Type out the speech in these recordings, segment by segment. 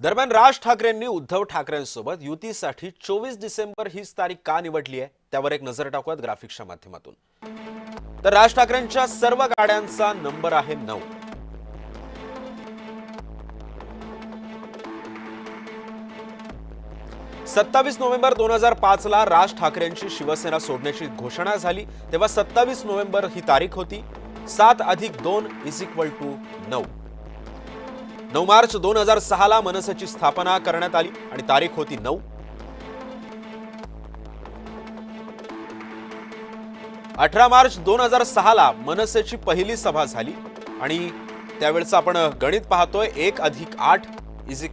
दरम्यान राज ठाकरेंनी उद्धव ठाकरेंसोबत युतीसाठी 24 डिसेंबर हीच तारीख का निवडली आहे त्यावर एक नजर टाकूयात ग्राफिक्सच्या माध्यमातून। तर राज ठाकरेंच्या सर्व गाड्यांचा नंबर आहे 9। सत्तावीस नोव्हेंबर 2005 ला राज ठाकरेंची शिवसेना सोडण्याची घोषणा झाली तेव्हा 27 नोव्हेंबर ही तारीख होती। 7+2 = 9। 9 मार्च 2006 ला मनसेची स्थापना करण्यात आली आणि तारीख होती 9। 18 मार्च 2006 ला मनसेची पहिली सभा झाली आणि त्यावेळेस आपण गणित पाहतोय 1+8 =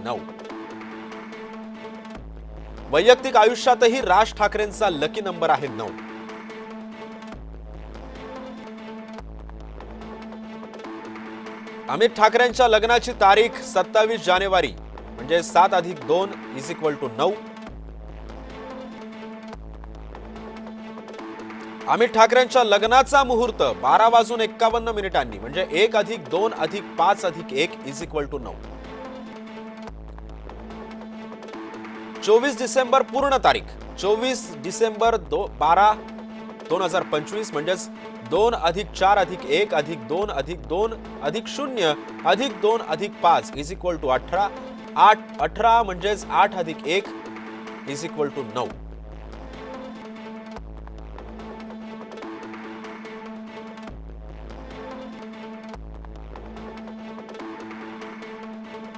9। वैयक्तिक आयुष्यातही राज ठाकरेंचा लकी नंबर आहे 9। अमित ठाकरेंच्या लग्नाची तारीख 27 जानेवारी म्हणजे 7+2 = 9। अमित ठाकरेंच्या लग्नाचा मुहूर्त 12:51 म्हणजे 1+2+5+1 = 9। 24 डिसेंबर पूर्ण तारीख 24 डिसेंबर 12 2025 म्हणजे 2+4+1+2+2+0+2+5 = 18। 18 म्हणजे 8+1 = 9।